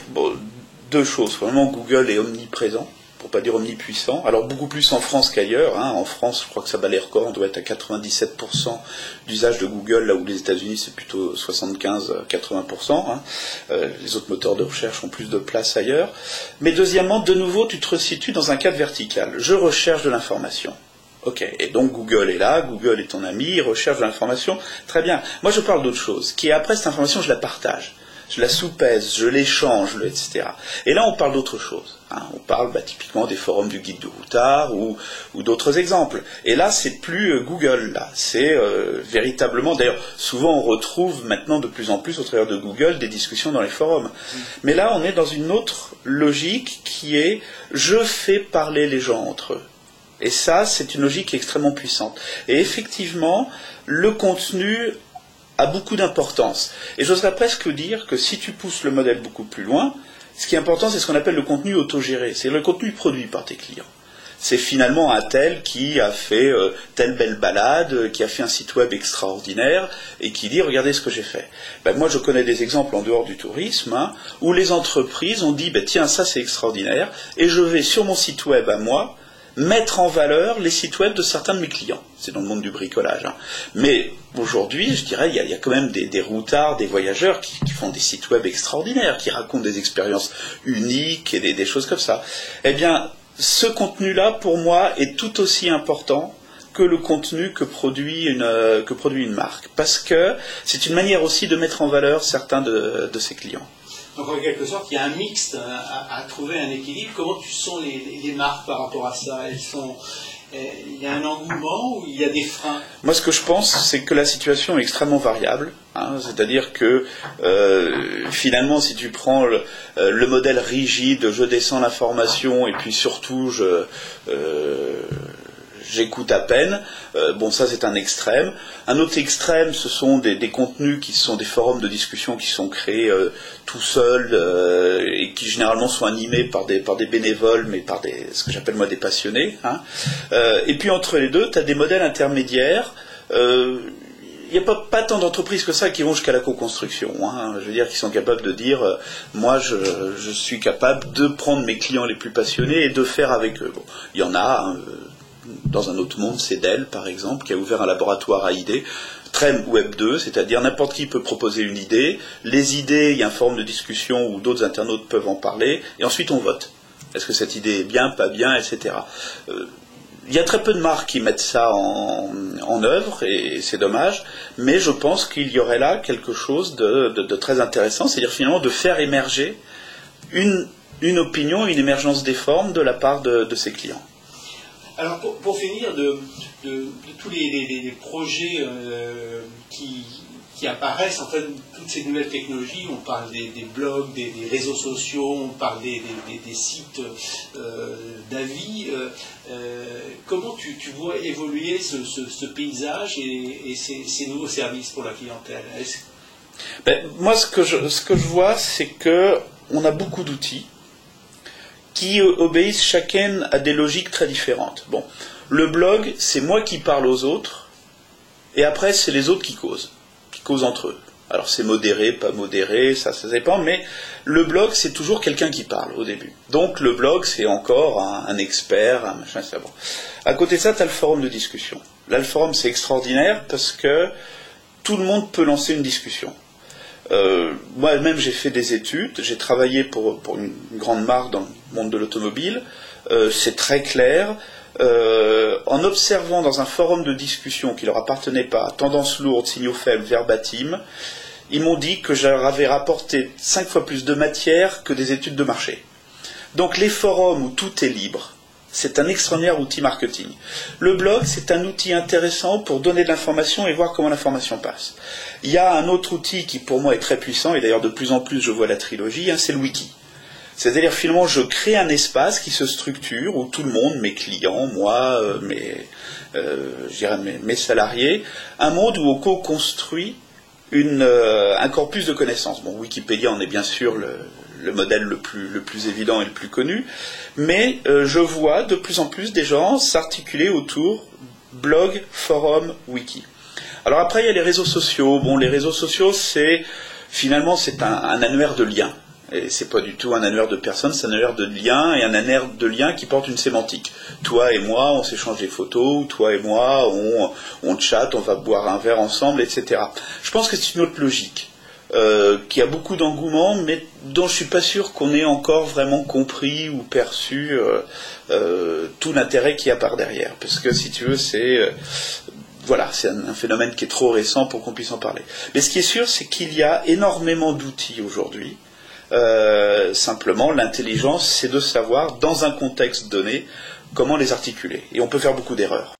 bon, deux choses. Vraiment, Google est omniprésent, pour pas dire omnipuissant. Alors beaucoup plus en France qu'ailleurs. Hein. En France, je crois que ça bat les records. On doit être à 97% d'usage de Google, là où les États-Unis c'est plutôt 75-80%. Hein. Les autres moteurs de recherche ont plus de place ailleurs. Mais deuxièmement, de nouveau, tu te resitues dans un cadre vertical. Je recherche de l'information. Ok, et donc Google est là, Google est ton ami, il recherche de l'information, très bien. Moi je parle d'autre chose, qui est après cette information, je la partage, je la soupèse, je l'échange, etc. Et là on parle d'autre chose. Hein. On parle typiquement des forums du guide du routard ou d'autres exemples. Et là c'est plus Google, là, c'est véritablement, d'ailleurs souvent on retrouve maintenant de plus en plus au travers de Google des discussions dans les forums. Mais là on est dans une autre logique qui est je fais parler les gens entre eux. Et ça, c'est une logique extrêmement puissante. Et effectivement, le contenu a beaucoup d'importance. Et j'oserais presque dire que si tu pousses le modèle beaucoup plus loin, ce qui est important, c'est ce qu'on appelle le contenu autogéré. C'est le contenu produit par tes clients. C'est finalement un tel qui a fait telle belle balade, qui a fait un site web extraordinaire, et qui dit « Regardez ce que j'ai fait ». Moi, je connais des exemples en dehors du tourisme, hein, où les entreprises ont dit « Tiens, ça c'est extraordinaire, et je vais sur mon site web à moi, mettre en valeur les sites web de certains de mes clients. » C'est dans le monde du bricolage. Hein. Mais aujourd'hui, je dirais, il y a quand même des routards, des voyageurs qui font des sites web extraordinaires, qui racontent des expériences uniques et des choses comme ça. Eh bien, ce contenu-là, pour moi, est tout aussi important que le contenu que produit une marque. Parce que c'est une manière aussi de mettre en valeur certains de ses clients. Donc en quelque sorte, il y a un mixte à trouver un équilibre. Comment tu sens les marques par rapport à ça? Il y a un engouement ou il y a des freins? Moi, ce que je pense, c'est que la situation est extrêmement variable. Hein, c'est-à-dire que finalement, si tu prends le modèle rigide, je descends l'information et puis surtout j'écoute à peine. Bon, ça c'est un extrême. Un autre extrême, ce sont des contenus qui sont des forums de discussion qui sont créés tout seuls et qui généralement sont animés par des bénévoles, mais par ce que j'appelle moi des passionnés. Hein. Et puis entre les deux, tu as des modèles intermédiaires. Il n'y a pas tant d'entreprises que ça qui vont jusqu'à la co-construction. Hein. Je veux dire, qui sont capables de dire moi, je suis capable de prendre mes clients les plus passionnés et de faire avec eux. Bon, il y en a. Hein, dans un autre monde, c'est Dell, par exemple, qui a ouvert un laboratoire à idées, très Web 2, c'est-à-dire n'importe qui peut proposer une idée. Les idées, il y a un forum de discussion où d'autres internautes peuvent en parler, et ensuite on vote. Est-ce que cette idée est bien, pas bien, etc. Il y a très peu de marques qui mettent ça en œuvre, et c'est dommage, mais je pense qu'il y aurait là quelque chose de très intéressant, c'est-à-dire finalement de faire émerger une opinion, une émergence des formes de la part de ses clients. Alors pour finir, de tous les projets qui apparaissent, en fait, toutes ces nouvelles technologies, on parle des blogs, des réseaux sociaux, on parle des sites d'avis. Comment tu vois évoluer ce paysage et ces nouveaux services pour la clientèle? Moi, ce que je vois, c'est qu'on a beaucoup d'outils qui obéissent chacun à des logiques très différentes. Bon, le blog, c'est moi qui parle aux autres, et après, c'est les autres qui causent entre eux. Alors, c'est modéré, pas modéré, ça dépend, mais le blog, c'est toujours quelqu'un qui parle au début. Donc, le blog, c'est encore un expert, un machin, c'est bon. À côté de ça, tu as le forum de discussion. Là, le forum, c'est extraordinaire parce que tout le monde peut lancer une discussion. Moi-même, j'ai fait des études, j'ai travaillé pour une grande marque dans le monde de l'automobile, c'est très clair. En observant dans un forum de discussion qui leur appartenait pas, tendance lourde, signaux faibles, verbatim, ils m'ont dit que je leur avais rapporté 5 fois plus de matière que des études de marché. Donc les forums où tout est libre, c'est un extraordinaire outil marketing. Le blog, c'est un outil intéressant pour donner de l'information et voir comment l'information passe. Il y a un autre outil qui pour moi est très puissant, et d'ailleurs de plus en plus je vois la trilogie, hein, c'est le wiki. C'est-à-dire finalement je crée un espace qui se structure où tout le monde, mes clients, moi, mes salariés, un monde où on co-construit un corpus de connaissances. Bon, Wikipédia en est bien sûr le modèle le plus évident et le plus connu, mais je vois de plus en plus des gens s'articuler autour blog, forum, wiki. Alors après il y a les réseaux sociaux. Bon, les réseaux sociaux finalement c'est un annuaire de liens. Et c'est pas du tout un annuaire de personnes, c'est un annuaire de liens, et un annuaire de liens qui porte une sémantique. Toi et moi, on s'échange des photos, toi et moi, on chatte, on va boire un verre ensemble, etc. Je pense que c'est une autre logique, qui a beaucoup d'engouement, mais dont je suis pas sûr qu'on ait encore vraiment compris ou perçu tout l'intérêt qu'il y a par derrière. Parce que, si tu veux, voilà, c'est un phénomène qui est trop récent pour qu'on puisse en parler. Mais ce qui est sûr, c'est qu'il y a énormément d'outils aujourd'hui. Simplement, l'intelligence, c'est de savoir, dans un contexte donné, comment les articuler. Et on peut faire beaucoup d'erreurs.